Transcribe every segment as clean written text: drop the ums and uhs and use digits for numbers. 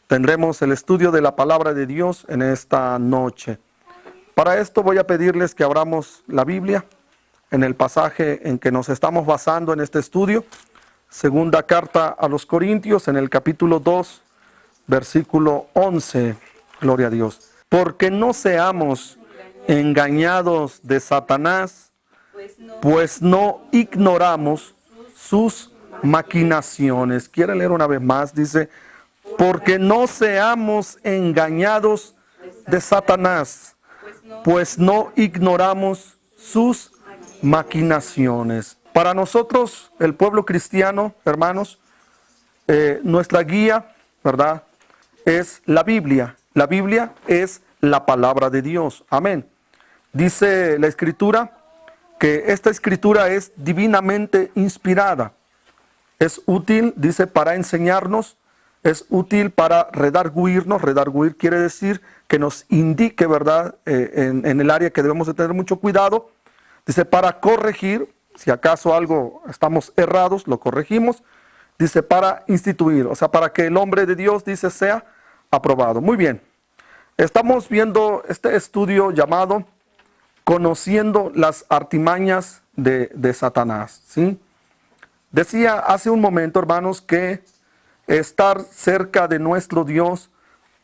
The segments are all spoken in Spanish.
tendremos el estudio de la palabra de Dios en esta noche. Para esto voy a pedirles que abramos la Biblia en el pasaje en que nos estamos basando en este estudio. Segunda carta a los Corintios, en el capítulo 2, versículo 11. Gloria a Dios. Porque no seamos engañados de Satanás, pues no ignoramos sus maquinaciones. ¿Quiere leer una vez más? Dice, porque no seamos engañados de Satanás, pues no ignoramos sus maquinaciones. Para nosotros, el pueblo cristiano, hermanos, nuestra guía, ¿verdad?, es la Biblia. La Biblia es la palabra de Dios. Amén. Dice la Escritura que esta Escritura es divinamente inspirada. Es útil, dice, para enseñarnos, es útil para redarguirnos. Redarguir quiere decir que nos indique, ¿verdad?, en el área que debemos de tener mucho cuidado. Dice, para corregir, si acaso algo estamos errados, lo corregimos. Dice, para instituir, o sea, para que el hombre de Dios, dice, sea aprobado. Muy bien. Estamos viendo este estudio llamado Conociendo las artimañas de Satanás, ¿sí? Decía hace un momento, hermanos, que estar cerca de nuestro Dios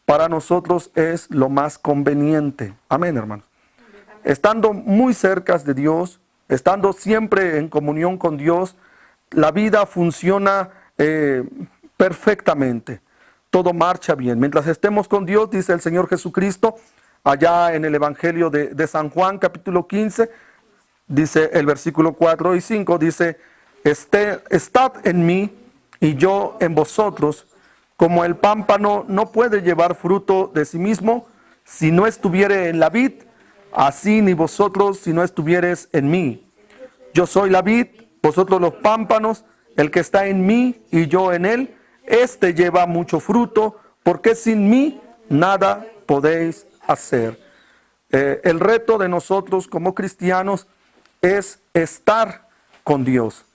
para nosotros es lo más conveniente. Amén, hermanos. Estando muy cerca de Dios, estando siempre en comunión con Dios, la vida funciona perfectamente. Todo marcha bien. Mientras estemos con Dios, dice el Señor Jesucristo, allá en el Evangelio de San Juan, capítulo 15, dice el versículo 4 y 5, dice, estad en mí y yo en vosotros, como el pámpano no puede llevar fruto de sí mismo si no estuviere en la vid, así ni vosotros si no estuviereis en mí. Yo soy la vid, vosotros los pámpanos, el que está en mí y yo en él, este lleva mucho fruto, porque sin mí nada podéis hacer. El reto de nosotros como cristianos es estar con Dios,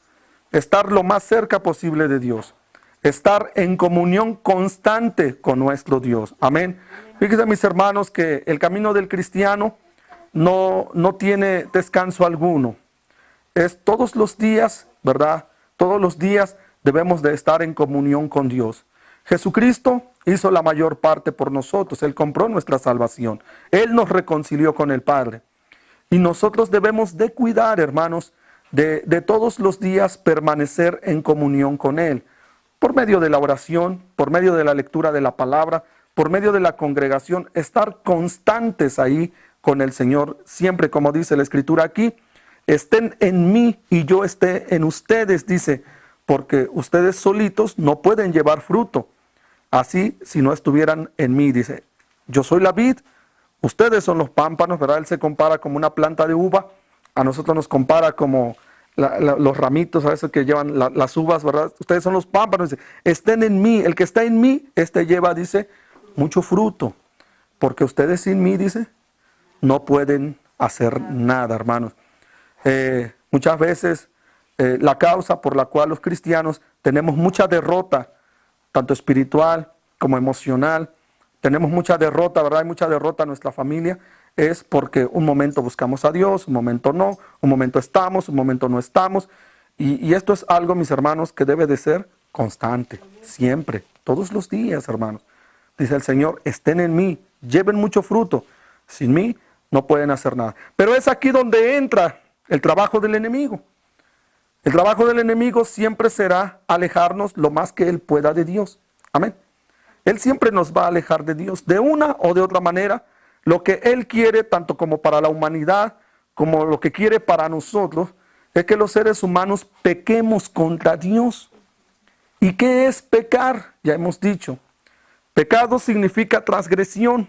estar lo más cerca posible de Dios, estar en comunión constante con nuestro Dios. Amén. Fíjense, mis hermanos, que el camino del cristiano no tiene descanso alguno. Es todos los días, ¿verdad? Todos los días debemos de estar en comunión con Dios. Jesucristo hizo la mayor parte por nosotros. Él compró nuestra salvación. Él nos reconcilió con el Padre. Y nosotros debemos de cuidar, hermanos, de todos los días permanecer en comunión con Él. Por medio de la oración, por medio de la lectura de la palabra, por medio de la congregación, estar constantes ahí con el Señor. Siempre, como dice la Escritura aquí, estén en mí y yo esté en ustedes, dice, porque ustedes solitos no pueden llevar fruto. Así, si no estuvieran en mí, dice, yo soy la vid, ustedes son los pámpanos, ¿verdad? Él se compara como una planta de uva, a nosotros nos compara como los ramitos a veces que llevan las uvas, ¿verdad? Ustedes son los pámpanos, dice, estén en mí, el que está en mí, lleva, dice, mucho fruto, porque ustedes sin mí, dice, no pueden hacer nada, hermanos. Muchas veces la causa por la cual los cristianos tenemos mucha derrota, tanto espiritual como emocional, tenemos mucha derrota, ¿verdad? Hay mucha derrota en nuestra familia, es porque un momento buscamos a Dios, un momento no, un momento estamos, un momento no estamos. Y esto es algo, mis hermanos, que debe de ser constante, siempre, todos los días, hermanos. Dice el Señor, estén en mí, lleven mucho fruto. Sin mí no pueden hacer nada. Pero es aquí donde entra el trabajo del enemigo. El trabajo del enemigo siempre será alejarnos lo más que él pueda de Dios. Amén. Él siempre nos va a alejar de Dios. De una o de otra manera, lo que él quiere, tanto como para la humanidad, como lo que quiere para nosotros, es que los seres humanos pequemos contra Dios. ¿Y qué es pecar? Ya hemos dicho. Pecado significa transgresión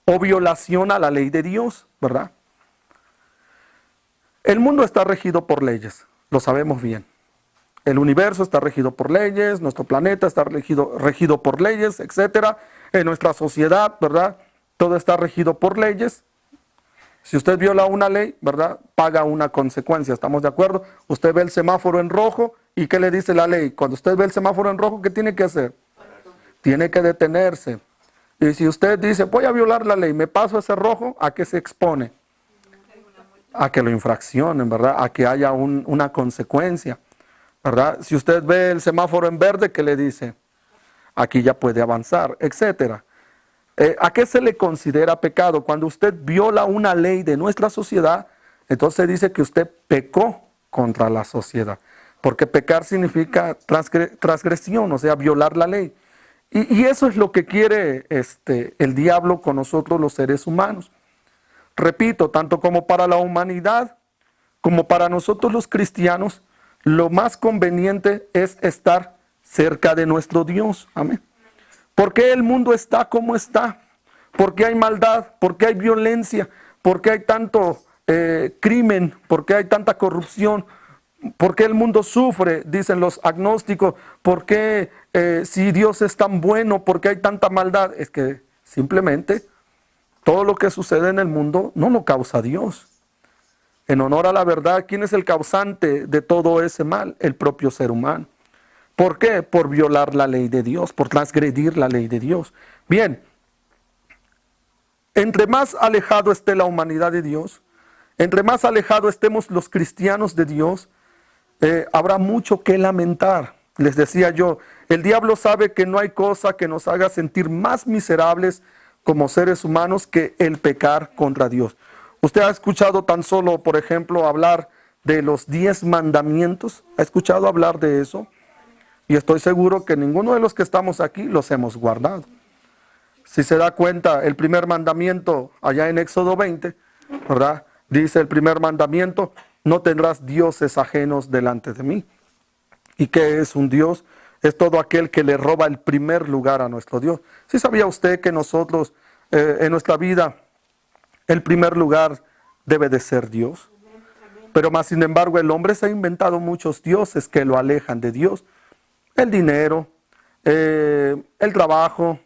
o violación a la ley de Dios, ¿verdad? El mundo está regido por leyes, lo sabemos bien. El universo está regido por leyes, nuestro planeta está regido por leyes, etc. En nuestra sociedad, ¿verdad? Todo está regido por leyes. Si usted viola una ley, ¿verdad?, paga una consecuencia, ¿estamos de acuerdo? Usted ve el semáforo en rojo y ¿qué le dice la ley? Cuando usted ve el semáforo en rojo, ¿qué tiene que hacer? tiene que detenerse. Y si usted dice, voy a violar la ley, me paso ese rojo, ¿a qué se expone? A que lo infraccionen, ¿verdad? A que haya una consecuencia, ¿verdad? Si usted ve el semáforo en verde, ¿qué le dice? Aquí ya puede avanzar, etcétera. ¿A qué se le considera pecado? Cuando usted viola una ley de nuestra sociedad, entonces dice que usted pecó contra la sociedad. Porque pecar significa transgresión, o sea, violar la ley. Y eso es lo que quiere el diablo con nosotros los seres humanos. Repito, tanto como para la humanidad, como para nosotros los cristianos, lo más conveniente es estar cerca de nuestro Dios. Amén. ¿Por qué el mundo está como está? ¿Por qué hay maldad? ¿Por qué hay violencia? ¿Por qué hay tanto crimen? ¿Por qué hay tanta corrupción? ¿Por qué el mundo sufre? Dicen los agnósticos. ¿Por qué si Dios es tan bueno? ¿Por qué hay tanta maldad? Es que simplemente todo lo que sucede en el mundo no lo causa Dios. En honor a la verdad, ¿quién es el causante de todo ese mal? El propio ser humano. ¿Por qué? Por violar la ley de Dios, por transgredir la ley de Dios. Bien, entre más alejado esté la humanidad de Dios, entre más alejado estemos los cristianos de Dios, habrá mucho que lamentar. Les decía yo, el diablo sabe que no hay cosa que nos haga sentir más miserables como seres humanos que el pecar contra Dios. ¿Usted ha escuchado tan solo, por ejemplo, hablar de los 10 mandamientos? ¿Ha escuchado hablar de eso? Y estoy seguro que ninguno de los que estamos aquí los hemos guardado. Si se da cuenta, el primer mandamiento allá en Éxodo 20, ¿verdad? Dice el primer mandamiento, no tendrás dioses ajenos delante de mí. ¿Y qué es un Dios? Es todo aquel que le roba el primer lugar a nuestro Dios. ¿Sí sabía usted que nosotros, en nuestra vida, el primer lugar debe de ser Dios? Pero más sin embargo, el hombre se ha inventado muchos dioses que lo alejan de Dios. El dinero, el trabajo,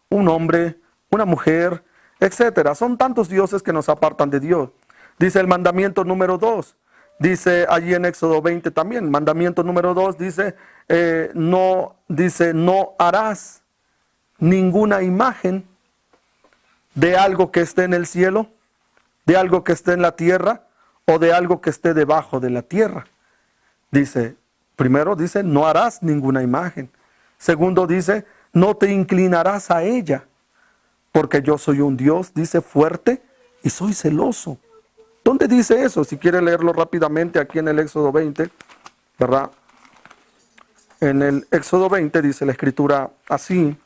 un hombre, una mujer, etcétera. Son tantos dioses que nos apartan de Dios. Dice el mandamiento número 2. Dice allí en Éxodo 20 también, mandamiento número 2 dice, no harás ninguna imagen de algo que esté en el cielo, de algo que esté en la tierra o de algo que esté debajo de la tierra. Dice, primero dice, no harás ninguna imagen. Segundo dice, no te inclinarás a ella, porque yo soy un Dios, dice, fuerte y soy celoso. ¿Dónde dice eso? Si quiere leerlo rápidamente aquí en el Éxodo 20, ¿verdad? En el Éxodo 20 dice la escritura así.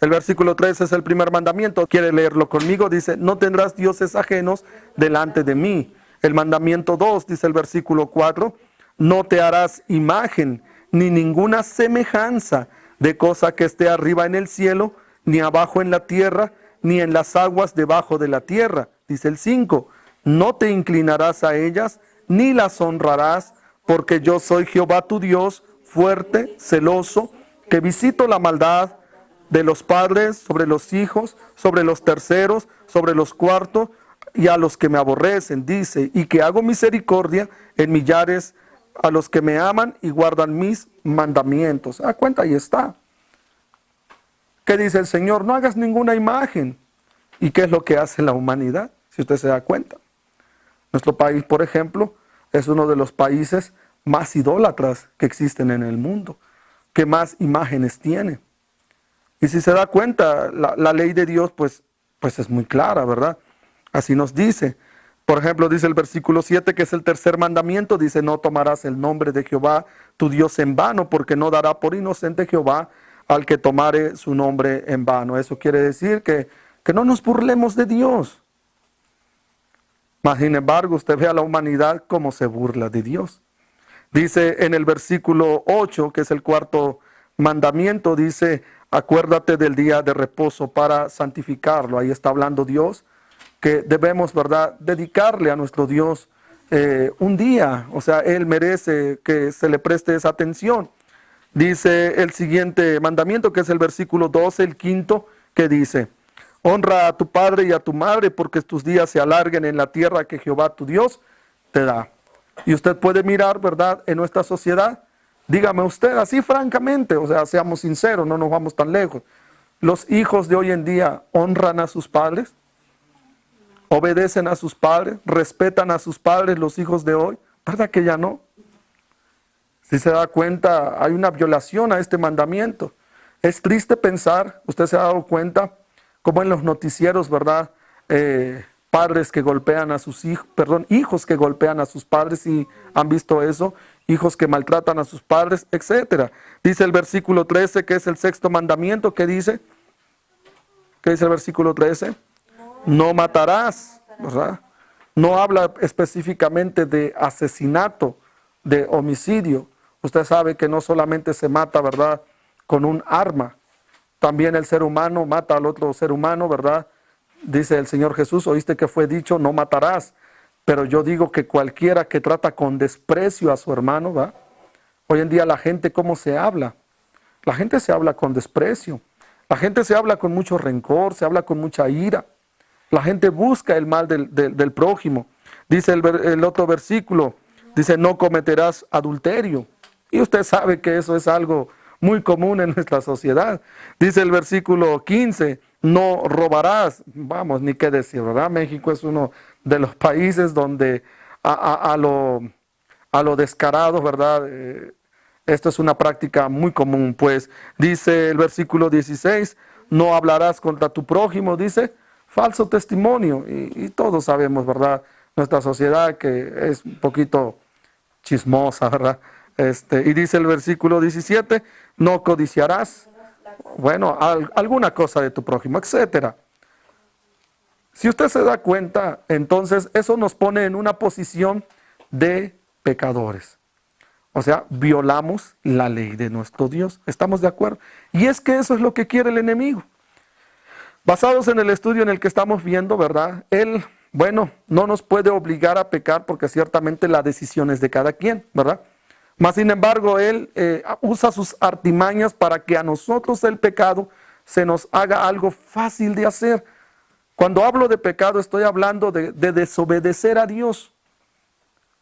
El versículo 3 es el primer mandamiento. ¿Quiere leerlo conmigo? Dice, no tendrás dioses ajenos delante de mí. El mandamiento 2 dice el versículo 4, no te harás imagen ni ninguna semejanza de cosa que esté arriba en el cielo, ni abajo en la tierra, ni en las aguas debajo de la tierra. Dice el 5, no te inclinarás a ellas, ni las honrarás, porque yo soy Jehová tu Dios, fuerte, celoso, que visito la maldad de los padres sobre los hijos, sobre los terceros, sobre los cuartos, y a los que me aborrecen, dice, y que hago misericordia en millares a los que me aman y guardan mis mandamientos. Ah, cuenta, ahí está. ¿Qué dice el Señor? No hagas ninguna imagen. ¿Y qué es lo que hace la humanidad? Si usted se da cuenta. Nuestro país, por ejemplo, es uno de los países más idólatras que existen en el mundo, que más imágenes tiene. Y si se da cuenta, la ley de Dios, pues es muy clara, ¿verdad? Así nos dice. Por ejemplo, dice el versículo 7, que es el tercer mandamiento, dice, no tomarás el nombre de Jehová, tu Dios, en vano, porque no dará por inocente Jehová al que tomare su nombre en vano. Eso quiere decir que no nos burlemos de Dios. Mas, sin embargo, usted ve a la humanidad como se burla de Dios. Dice en el versículo 8, que es el cuarto mandamiento, dice, acuérdate del día de reposo para santificarlo. Ahí está hablando Dios, que debemos, ¿verdad?, dedicarle a nuestro Dios un día. O sea, Él merece que se le preste esa atención. Dice el siguiente mandamiento, que es el versículo 12, el quinto, que dice, honra a tu padre y a tu madre, porque tus días se alarguen en la tierra que Jehová tu Dios te da. Y usted puede mirar, ¿verdad?, en nuestra sociedad. Dígame usted, así francamente, o sea, seamos sinceros, no nos vamos tan lejos. los hijos de hoy en día honran a sus padres? ¿Obedecen a sus padres? ¿Respetan a sus padres los hijos de hoy? ¿Verdad que ya no? Si se da cuenta, hay una violación a este mandamiento. Es triste pensar, usted se ha dado cuenta, como en los noticieros, ¿verdad? Padres que golpean a sus hijos, hijos que golpean a sus padres, y han visto eso, hijos que maltratan a sus padres, etcétera. Dice el versículo 13, que es el sexto mandamiento, ¿qué dice? ¿Qué dice el versículo 13? No matarás, ¿verdad? No habla específicamente de asesinato, de homicidio. Usted sabe que no solamente se mata, ¿verdad?, con un arma. También el ser humano mata al otro ser humano, ¿verdad? Dice el Señor Jesús, oíste que fue dicho, no matarás. Pero yo digo que cualquiera que trata con desprecio a su hermano, ¿va? Hoy en día la gente, ¿cómo se habla? La gente se habla con desprecio. La gente se habla con mucho rencor, se habla con mucha ira. La gente busca el mal del prójimo. Dice el otro versículo, dice, no cometerás adulterio. Y usted sabe que eso es algo muy común en nuestra sociedad. Dice el versículo 15, no robarás. Vamos, ni qué decir, ¿verdad? México es uno de los países donde a lo descarado, ¿verdad? Esto es una práctica muy común. Pues dice el versículo 16, no hablarás contra tu prójimo, dice, falso testimonio. Y todos sabemos, ¿verdad? Nuestra sociedad que es un poquito chismosa, ¿verdad? Y dice el versículo 17, no codiciarás, bueno, alguna cosa de tu prójimo, etcétera. Si usted se da cuenta, entonces eso nos pone en una posición de pecadores. O sea, violamos la ley de nuestro Dios. ¿Estamos de acuerdo? Y es que eso es lo que quiere el enemigo. Basados en el estudio en el que estamos viendo, ¿verdad? Él, bueno, no nos puede obligar a pecar porque ciertamente la decisión es de cada quien, ¿verdad? Mas, sin embargo, él usa sus artimañas para que a nosotros el pecado se nos haga algo fácil de hacer. Cuando hablo de pecado, estoy hablando de desobedecer a Dios.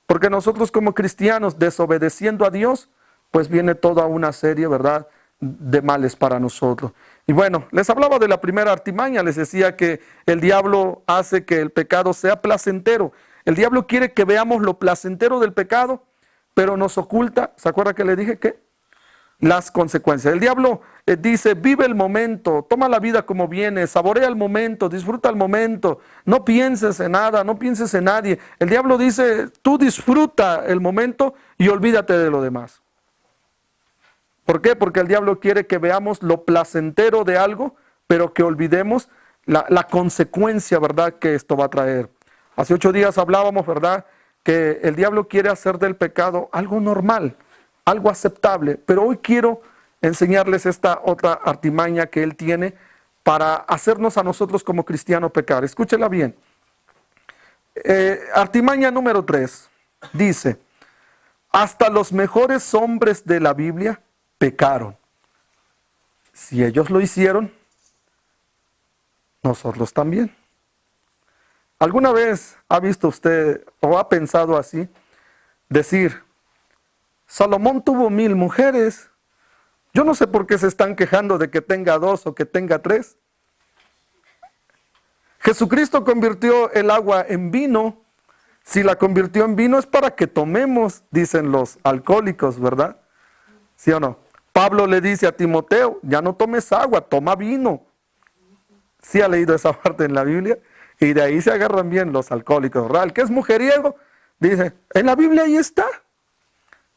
Porque nosotros como cristianos, desobedeciendo a Dios, pues viene toda una serie, ¿verdad?, de males para nosotros. Y bueno, les hablaba de la primera artimaña, les decía que el diablo hace que el pecado sea placentero. El diablo quiere que veamos lo placentero del pecado, pero nos oculta, ¿se acuerda que le dije qué? Las consecuencias. El diablo dice, vive el momento, toma la vida como viene, saborea el momento, disfruta el momento, no pienses en nada, no pienses en nadie. El diablo dice, tú disfruta el momento y olvídate de lo demás. ¿Por qué? Porque el diablo quiere que veamos lo placentero de algo, pero que olvidemos la consecuencia, ¿verdad?, que esto va a traer. Hace 8 días hablábamos, ¿verdad?, que el diablo quiere hacer del pecado algo normal, algo aceptable, pero hoy quiero enseñarles esta otra artimaña que él tiene para hacernos a nosotros como cristianos pecar. Escúchela bien. Artimaña número 3 dice, hasta los mejores hombres de la Biblia pecaron. Si ellos lo hicieron, nosotros también. ¿Alguna vez ha visto usted o ha pensado así? Decir, Salomón tuvo 1000 mujeres. Yo no sé por qué se están quejando de que tenga 2 o que tenga 3. Jesucristo convirtió el agua en vino. Si la convirtió en vino es para que tomemos, dicen los alcohólicos, ¿verdad? ¿Sí o no? Pablo le dice a Timoteo, ya no tomes agua, toma vino. ¿Sí ha leído esa parte en la Biblia? Y de ahí se agarran bien los alcohólicos, ¿verdad? El que es mujeriego, dice, en la Biblia ahí está.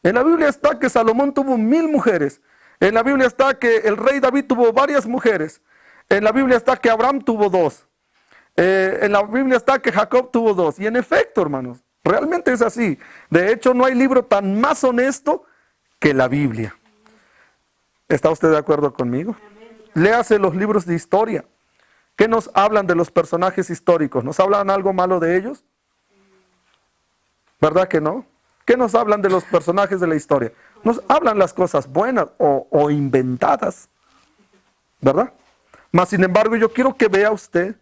En la Biblia está que Salomón tuvo 1000 mujeres. En la Biblia está que el rey David tuvo varias mujeres. En la Biblia está que Abraham tuvo 2. En la Biblia está que Jacob tuvo 2. Y en efecto, hermanos, realmente es así. De hecho, no hay libro tan más honesto que la Biblia. ¿Está usted de acuerdo conmigo? Léase los libros de historia. ¿Qué nos hablan de los personajes históricos? ¿Nos hablan algo malo de ellos? ¿Verdad que no? ¿Qué nos hablan de los personajes de la historia? Nos hablan las cosas buenas o inventadas, ¿verdad? Mas, sin embargo, yo quiero que vea usted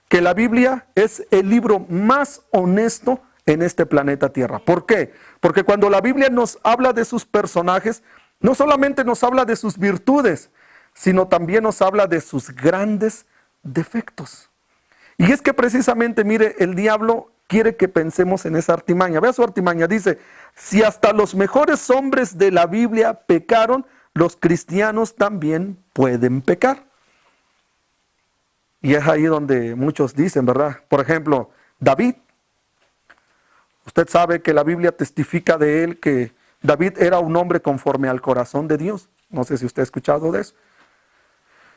que la Biblia es el libro más honesto en este planeta Tierra. ¿Por qué? Porque cuando la Biblia nos habla de sus personajes, no solamente nos habla de sus virtudes, sino también nos habla de sus grandes defectos. Y es que precisamente, mire, el diablo quiere que pensemos en esa artimaña. Vea su artimaña, dice, si hasta los mejores hombres de la Biblia pecaron, los cristianos también pueden pecar. Y es ahí donde muchos dicen, ¿verdad? Por ejemplo, David. Usted sabe que la Biblia testifica de él que David era un hombre conforme al corazón de Dios. No sé si usted ha escuchado de eso.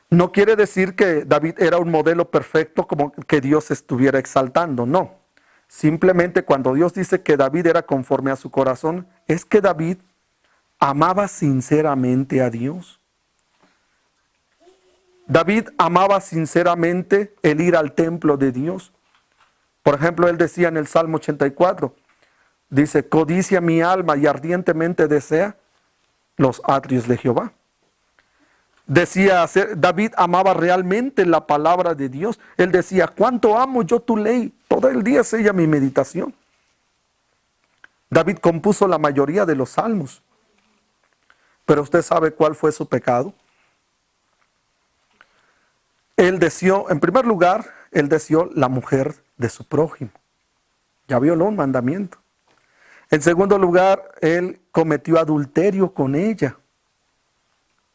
No quiere decir que David era un modelo perfecto como que Dios estuviera exaltando, no. Simplemente cuando Dios dice que David era conforme a su corazón, es que David amaba sinceramente a Dios. David amaba sinceramente el ir al templo de Dios. Por ejemplo, él decía en el Salmo 84, dice, codicia mi alma y ardientemente desea los atrios de Jehová. Decía, David amaba realmente la palabra de Dios. Él decía, cuánto amo yo tu ley, todo el día es ella mi meditación. David compuso la mayoría de los salmos. Pero usted sabe cuál fue su pecado. Él deseó, en primer lugar, él deseó la mujer de su prójimo. Ya violó un mandamiento. En segundo lugar, él cometió adulterio con ella.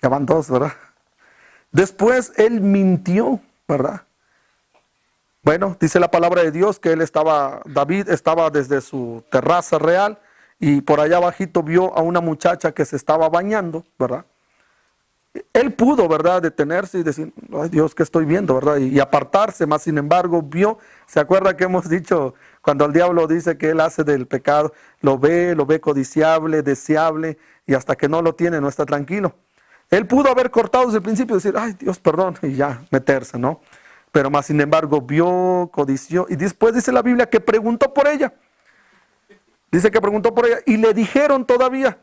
Ya van dos, ¿verdad? Después él mintió, ¿verdad? Bueno, dice la palabra de Dios que David estaba desde su terraza real y por allá abajito vio a una muchacha que se estaba bañando, ¿verdad? Él pudo, ¿verdad?, detenerse y decir, ay Dios, ¿qué estoy viendo?, ¿verdad? Y apartarse, más sin embargo vio, ¿se acuerda que hemos dicho cuando el diablo dice que él hace del pecado? Lo ve codiciable, deseable y hasta que no lo tiene no está tranquilo. Él pudo haber cortado desde el principio y decir, ay Dios, perdón, y ya meterse, ¿no? Pero más sin embargo vio, codició y después dice la Biblia que preguntó por ella. Dice que preguntó por ella y le dijeron todavía,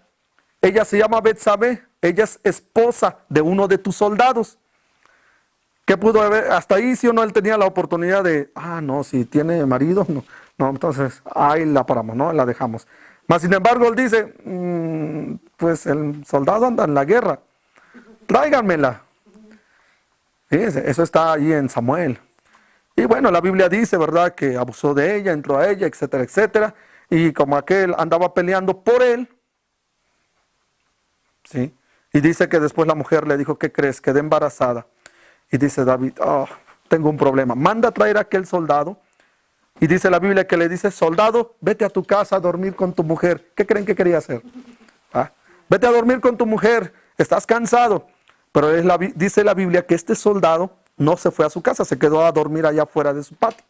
ella se llama Betsabé, ella es esposa de uno de tus soldados. ¿Qué pudo haber? Hasta ahí sí o no él tenía la oportunidad de, no, si tiene marido, no, entonces ahí la paramos, ¿no? La dejamos. Mas sin embargo él dice, pues el soldado anda en la guerra, tráiganmela. Fíjense, eso está ahí en Samuel. Y bueno, la Biblia dice, ¿verdad?, que abusó de ella, entró a ella, etcétera, etcétera. Y como aquel andaba peleando por él, ¿sí? Y dice que después la mujer le dijo, ¿qué crees? Quedé embarazada. Y dice David, tengo un problema. Manda a traer a aquel soldado. Y dice la Biblia que le dice, soldado, vete a tu casa a dormir con tu mujer. ¿Qué creen que quería hacer? Vete a dormir con tu mujer, estás cansado. Pero dice la Biblia que este soldado no se fue a su casa, se quedó a dormir allá afuera de su patio.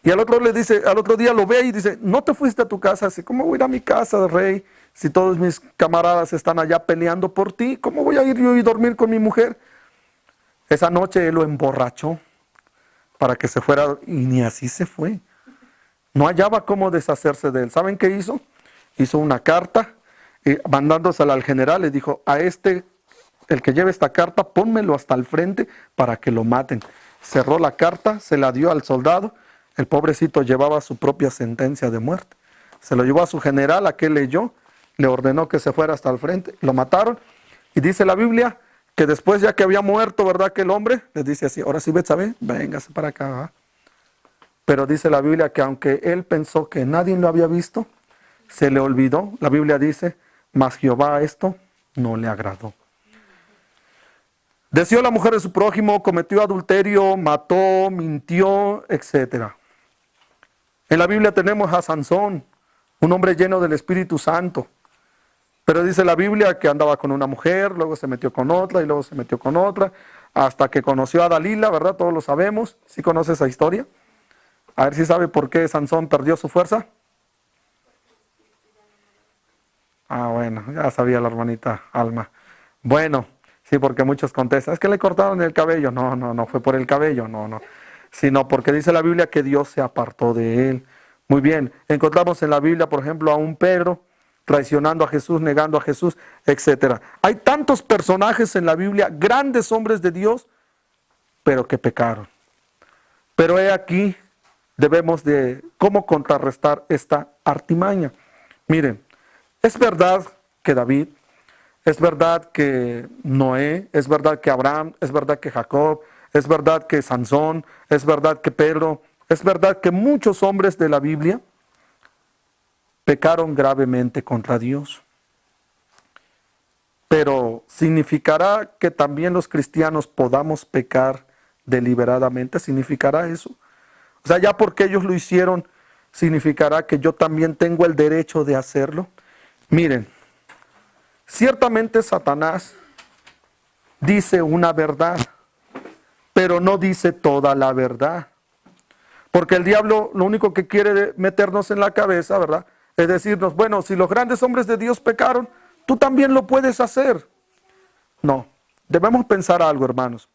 Y al otro día lo ve y dice, no te fuiste a tu casa. Así, ¿cómo voy a ir a mi casa, rey? Si todos mis camaradas están allá peleando por ti, ¿cómo voy a ir yo y dormir con mi mujer? Esa noche él lo emborrachó para que se fuera y ni así se fue. No hallaba cómo deshacerse de él. ¿Saben qué hizo? Hizo una carta mandándosela al general. Le dijo, el que lleve esta carta, pónmelo hasta el frente para que lo maten. Cerró la carta, se la dio al soldado. El pobrecito llevaba su propia sentencia de muerte. Se lo llevó a su general, aquel leyó, le ordenó que se fuera hasta el frente, lo mataron. Y dice la Biblia que después, ya que había muerto, ¿verdad?, aquel hombre, le dice así, ahora sí, Betsabé, véngase para acá, ¿verdad? Pero dice la Biblia que aunque él pensó que nadie lo había visto, se le olvidó. La Biblia dice, mas Jehová esto no le agradó. Deseó la mujer de su prójimo, cometió adulterio, mató, mintió, etc. En la Biblia tenemos a Sansón, un hombre lleno del Espíritu Santo. Pero dice la Biblia que andaba con una mujer, luego se metió con otra y luego se metió con otra, hasta que conoció a Dalila, ¿verdad? Todos lo sabemos. ¿Sí conoce esa historia? A ver si sabe por qué Sansón perdió su fuerza. Bueno, ya sabía la hermanita Alma. Bueno, sí, porque muchos contestan, es que le cortaron el cabello. No fue por el cabello, no. Sino porque dice la Biblia que Dios se apartó de él. Muy bien, encontramos en la Biblia, por ejemplo, a un Pedro traicionando a Jesús, negando a Jesús, etc. Hay tantos personajes en la Biblia, grandes hombres de Dios, pero que pecaron. Pero he aquí, debemos de cómo contrarrestar esta artimaña. Miren, es verdad que David Es verdad que Noé, es verdad que Abraham, es verdad que Jacob, es verdad que Sansón, es verdad que Pedro, es verdad que muchos hombres de la Biblia pecaron gravemente contra Dios. Pero ¿significará que también los cristianos podamos pecar deliberadamente? ¿Significará eso? O sea, ya porque ellos lo hicieron, ¿significará que yo también tengo el derecho de hacerlo? Miren, ciertamente Satanás dice una verdad, pero no dice toda la verdad. Porque el diablo lo único que quiere meternos en la cabeza, ¿verdad?, es decirnos, bueno, si los grandes hombres de Dios pecaron, tú también lo puedes hacer. No, debemos pensar algo, hermanos.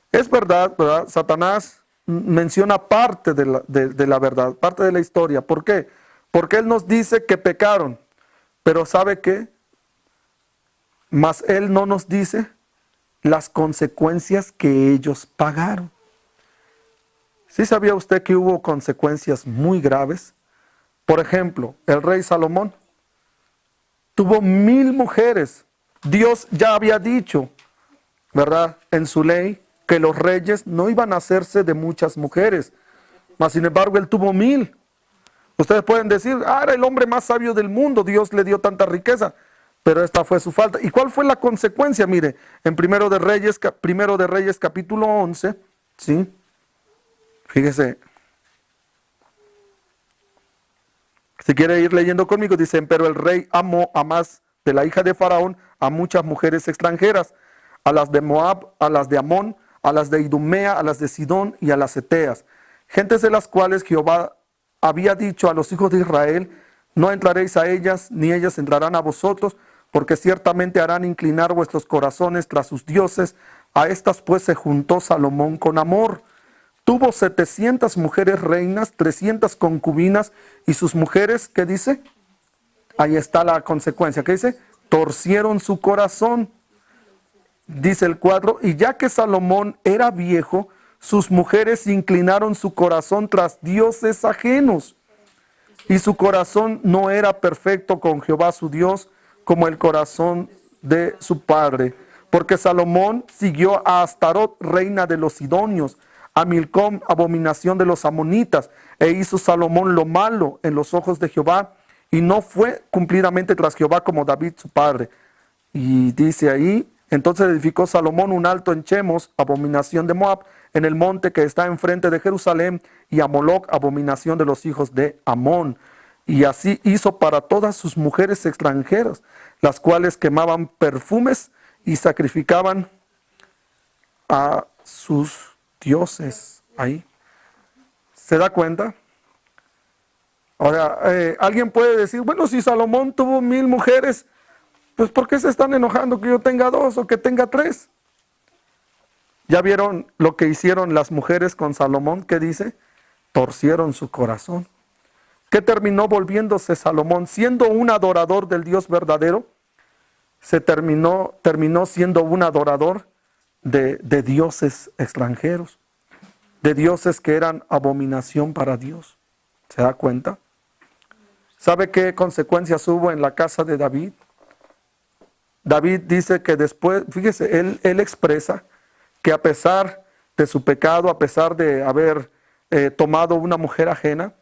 Es verdad, ¿verdad? Satanás menciona parte de la verdad, parte de la historia. ¿Por qué? Porque él nos dice que pecaron, pero ¿sabe qué? Mas él no nos dice las consecuencias que ellos pagaron. ¿Sí sabía usted que hubo consecuencias muy graves? Por ejemplo, el rey Salomón tuvo 1000 mujeres. Dios ya había dicho, ¿verdad?, en su ley, que los reyes no iban a hacerse de muchas mujeres. Mas sin embargo, él tuvo 1000. Ustedes pueden decir, era el hombre más sabio del mundo, Dios le dio tanta riqueza. Pero esta fue su falta. ¿Y cuál fue la consecuencia? Mire, en Primero de Reyes capítulo 11, ¿sí? Fíjese. Si quiere ir leyendo conmigo, dicen, pero el rey amó a más de la hija de Faraón a muchas mujeres extranjeras, a las de Moab, a las de Amón, a las de Idumea, a las de Sidón y a las Eteas, gentes de las cuales Jehová había dicho a los hijos de Israel, no entraréis a ellas, ni ellas entrarán a vosotros, porque ciertamente harán inclinar vuestros corazones tras sus dioses. A estas pues se juntó Salomón con amor. Tuvo 700 mujeres reinas, 300 concubinas, y sus mujeres, ¿qué dice? Ahí está la consecuencia, ¿qué dice? Torcieron su corazón. Dice el 4, y ya que Salomón era viejo, sus mujeres inclinaron su corazón tras dioses ajenos, y su corazón no era perfecto con Jehová su Dios, como el corazón de su padre. Porque Salomón siguió a Astarot, reina de los sidonios, a Milcom, abominación de los amonitas, e hizo Salomón lo malo en los ojos de Jehová, y no fue cumplidamente tras Jehová como David su padre. Y dice ahí, entonces edificó Salomón un alto en Chemos, abominación de Moab, en el monte que está enfrente de Jerusalén, y a Moloc, abominación de los hijos de Amón. Y así hizo para todas sus mujeres extranjeras, las cuales quemaban perfumes y sacrificaban a sus dioses. Ahí. ¿Se da cuenta? Ahora, alguien puede decir, bueno, si Salomón tuvo 1000 mujeres, pues ¿por qué se están enojando que yo tenga 2 o que tenga 3? ¿Ya vieron lo que hicieron las mujeres con Salomón? ¿Qué dice? Torcieron su corazón. ¿Qué terminó volviéndose Salomón? Siendo un adorador del Dios verdadero, terminó siendo un adorador de dioses extranjeros, de dioses que eran abominación para Dios. ¿Se da cuenta? ¿Sabe qué consecuencias hubo en la casa de David? David dice que después, fíjese, él expresa que a pesar de su pecado, a pesar de haber tomado una mujer ajena,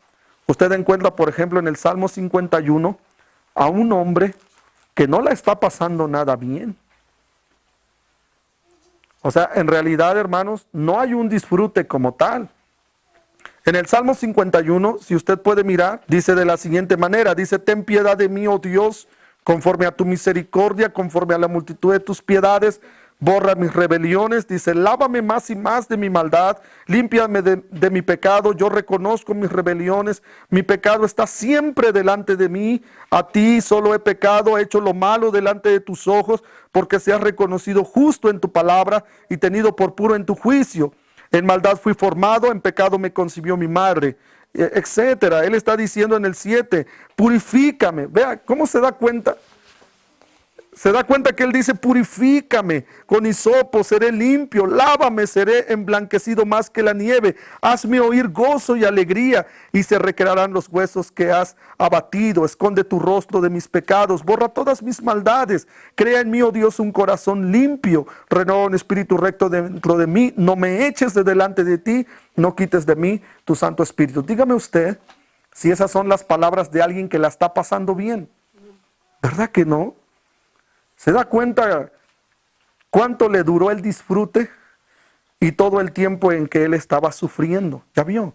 usted encuentra, por ejemplo, en el Salmo 51, a un hombre que no la está pasando nada bien. O sea, en realidad, hermanos, no hay un disfrute como tal. En el Salmo 51, si usted puede mirar, dice de la siguiente manera, dice, ten piedad de mí, oh Dios, conforme a tu misericordia, conforme a la multitud de tus piedades, borra mis rebeliones, dice, lávame más y más de mi maldad, límpiame de mi pecado, yo reconozco mis rebeliones, mi pecado está siempre delante de mí, a ti solo he pecado, he hecho lo malo delante de tus ojos, porque seas reconocido justo en tu palabra y tenido por puro en tu juicio. En maldad fui formado, en pecado me concibió mi madre, etcétera. Él está diciendo en el 7, purifícame. Vea, ¿cómo se da cuenta? Se da cuenta que él dice, purifícame con hisopo, seré limpio, lávame, seré emblanquecido más que la nieve, hazme oír gozo y alegría, y se recrearán los huesos que has abatido, esconde tu rostro de mis pecados, borra todas mis maldades, crea en mí, oh Dios, un corazón limpio, renueva un espíritu recto dentro de mí, no me eches de delante de ti, no quites de mí tu Santo Espíritu. Dígame usted si esas son las palabras de alguien que la está pasando bien. ¿Verdad que no? ¿Se da cuenta cuánto le duró el disfrute y todo el tiempo en que él estaba sufriendo? ¿Ya vio?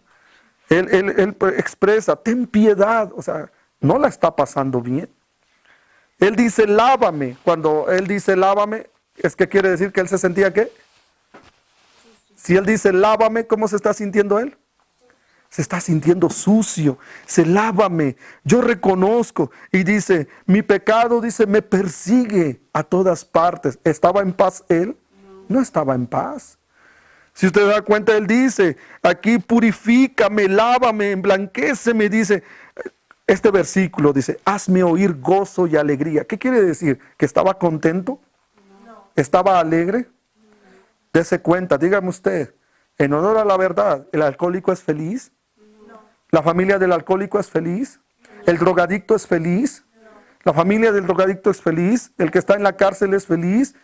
Él expresa, ten piedad, o sea, no la está pasando bien. Él dice, lávame. Cuando él dice, lávame, es que quiere decir que él se sentía ¿qué? Si él dice, lávame, ¿cómo se está sintiendo él? Se está sintiendo sucio, se lávame, yo reconozco. Y dice, mi pecado, dice, me persigue a todas partes. ¿Estaba en paz él? No estaba en paz. Si usted da cuenta, él dice, aquí purifícame, lávame, emblanquéceme, dice, este versículo dice, hazme oír gozo y alegría. ¿Qué quiere decir? ¿Que estaba contento? ¿Estaba alegre? Dese cuenta, dígame usted, en honor a la verdad, ¿el alcohólico es feliz? ¿La familia del alcohólico es feliz? ¿El drogadicto es feliz? ¿La familia del drogadicto es feliz? ¿El que está en la cárcel es feliz?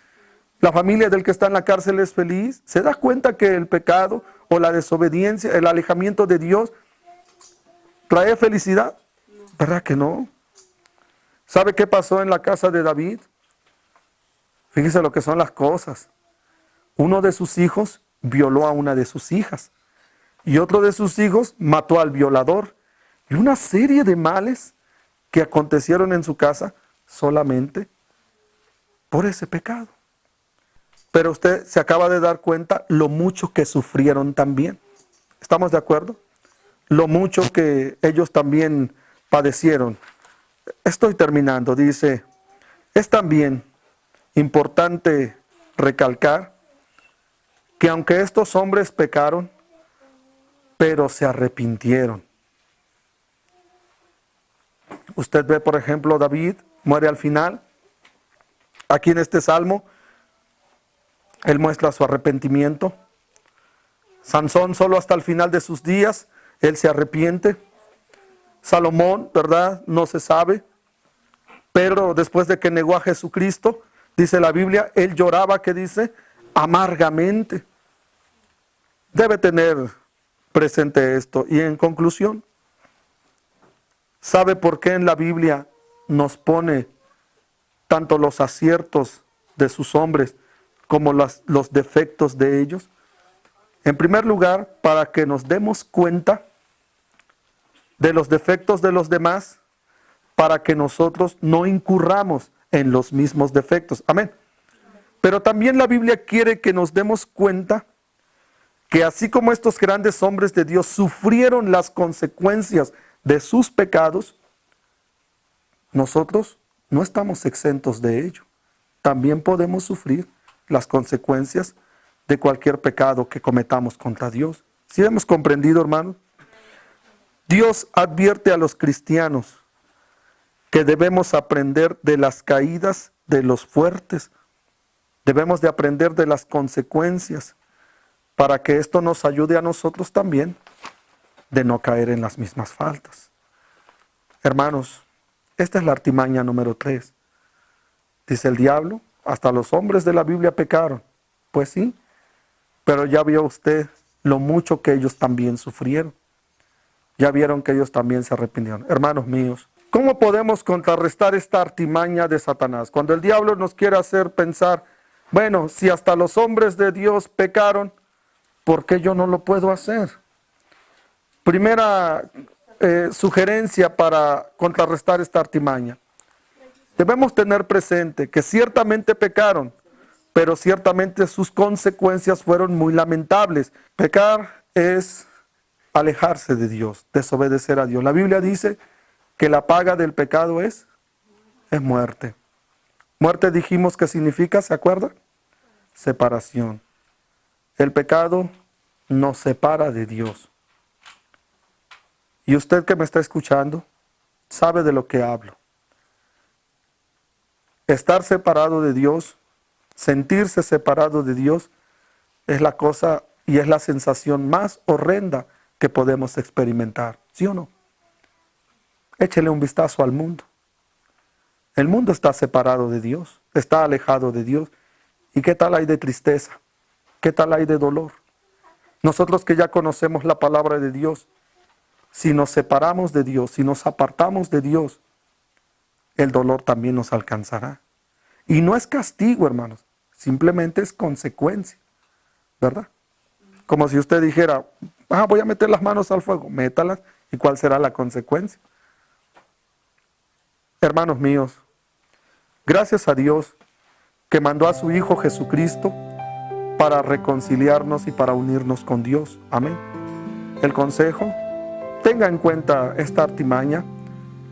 ¿La familia del que está en la cárcel es feliz? ¿Se da cuenta que el pecado o la desobediencia, el alejamiento de Dios trae felicidad? ¿Verdad que no? ¿Sabe qué pasó en la casa de David? Fíjese lo que son las cosas. Uno de sus hijos violó a una de sus hijas. Y otro de sus hijos mató al violador. Y una serie de males que acontecieron en su casa solamente por ese pecado. Pero usted se acaba de dar cuenta lo mucho que sufrieron también. ¿Estamos de acuerdo? Lo mucho que ellos también padecieron. Estoy terminando. Dice, es también importante recalcar que aunque estos hombres pecaron, pero se arrepintieron. Usted ve, por ejemplo, David muere al final. Aquí en este salmo, él muestra su arrepentimiento. Sansón solo hasta el final de sus días, él se arrepiente. Salomón, ¿verdad? No se sabe. Pedro, después de que negó a Jesucristo, dice la Biblia, él lloraba, ¿qué dice? Amargamente. Debe tener presente esto. Y en conclusión, ¿sabe por qué en la Biblia nos pone tanto los aciertos de sus hombres como los defectos de ellos? En primer lugar, para que nos demos cuenta de los defectos de los demás, para que nosotros no incurramos en los mismos defectos. Amén. Pero también la Biblia quiere que nos demos cuenta que así como estos grandes hombres de Dios sufrieron las consecuencias de sus pecados, nosotros no estamos exentos de ello. También podemos sufrir las consecuencias de cualquier pecado que cometamos contra Dios. ¿Sí hemos comprendido, hermanos? Dios advierte a los cristianos que debemos aprender de las caídas de los fuertes. Debemos de aprender de las consecuencias para que esto nos ayude a nosotros también de no caer en las mismas faltas. Hermanos, esta es la artimaña número 3. Dice el diablo, hasta los hombres de la Biblia pecaron. Pues sí, pero ya vio usted lo mucho que ellos también sufrieron. Ya vieron que ellos también se arrepintieron. Hermanos míos, ¿cómo podemos contrarrestar esta artimaña de Satanás? Cuando el diablo nos quiere hacer pensar, bueno, si hasta los hombres de Dios pecaron, ¿por qué yo no lo puedo hacer? Primera sugerencia para contrarrestar esta artimaña. Debemos tener presente que ciertamente pecaron, pero ciertamente sus consecuencias fueron muy lamentables. Pecar es alejarse de Dios, desobedecer a Dios. La Biblia dice que la paga del pecado es muerte. Muerte dijimos que significa, ¿se acuerda? Separación. El pecado nos separa de Dios. Y usted que me está escuchando, sabe de lo que hablo. estar separado de Dios, sentirse separado de Dios, es la cosa y es la sensación más horrenda que podemos experimentar. ¿Sí o no? Échele un vistazo al mundo. El mundo está separado de Dios, está alejado de Dios. ¿Y qué tal hay de tristeza? ¿Qué tal hay de dolor? Nosotros que ya conocemos la palabra de Dios, si nos separamos de Dios, si nos apartamos de Dios, el dolor también nos alcanzará. Y no es castigo, hermanos, simplemente es consecuencia, ¿verdad? Como si usted dijera, voy a meter las manos al fuego, métalas, ¿y cuál será la consecuencia? Hermanos míos, gracias a Dios que mandó a su Hijo Jesucristo para reconciliarnos y para unirnos con Dios. Amén. El consejo, tenga en cuenta esta artimaña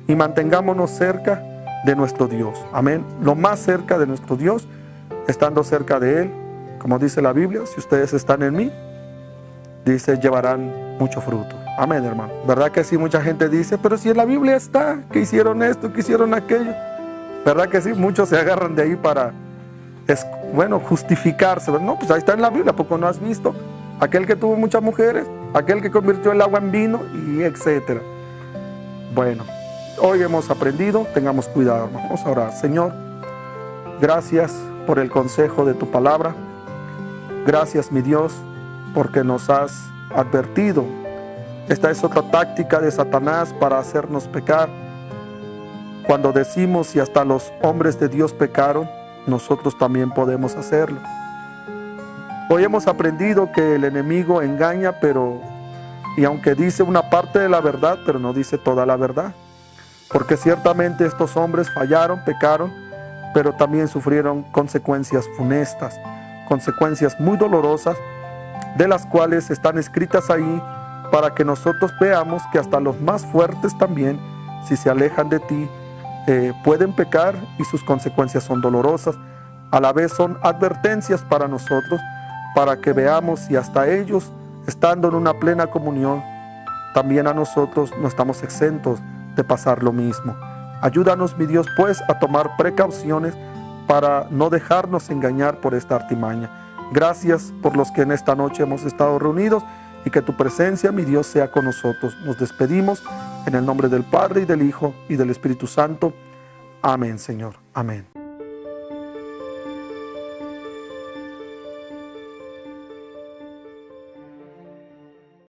y mantengámonos cerca de nuestro Dios. Amén. Lo más cerca de nuestro Dios, estando cerca de Él, como dice la Biblia, si ustedes están en mí, dice, llevarán mucho fruto. Amén, hermano. ¿Verdad que sí? Mucha gente dice, pero si en la Biblia está, que hicieron esto, que hicieron aquello. ¿Verdad que sí? Muchos se agarran de ahí para, justificarse. No, pues ahí está en la Biblia, ¿poco no has visto? Aquel que tuvo muchas mujeres, aquel que convirtió el agua en vino, y etcétera. Bueno, hoy hemos aprendido, tengamos cuidado, hermano. Vamos a orar. Señor, gracias por el consejo de tu palabra. Gracias, mi Dios, porque nos has advertido. Esta es otra táctica de Satanás para hacernos pecar. Cuando decimos, si hasta los hombres de Dios pecaron, nosotros también podemos hacerlo. Hoy hemos aprendido que el enemigo engaña, y aunque dice una parte de la verdad, pero no dice toda la verdad. Porque ciertamente estos hombres fallaron, pecaron, pero también sufrieron consecuencias funestas, consecuencias muy dolorosas, de las cuales están escritas ahí para que nosotros veamos que hasta los más fuertes también, si se alejan de ti, pueden pecar y sus consecuencias son dolorosas. A la vez son advertencias para nosotros, para que veamos si hasta ellos, estando en una plena comunión, también a nosotros no estamos exentos de pasar lo mismo. Ayúdanos, mi Dios, pues, a tomar precauciones para no dejarnos engañar por esta artimaña. Gracias por los que en esta noche hemos estado reunidos y que tu presencia, mi Dios, sea con nosotros. Nos despedimos en el nombre del Padre y del Hijo y del Espíritu Santo. Amén, Señor. Amén.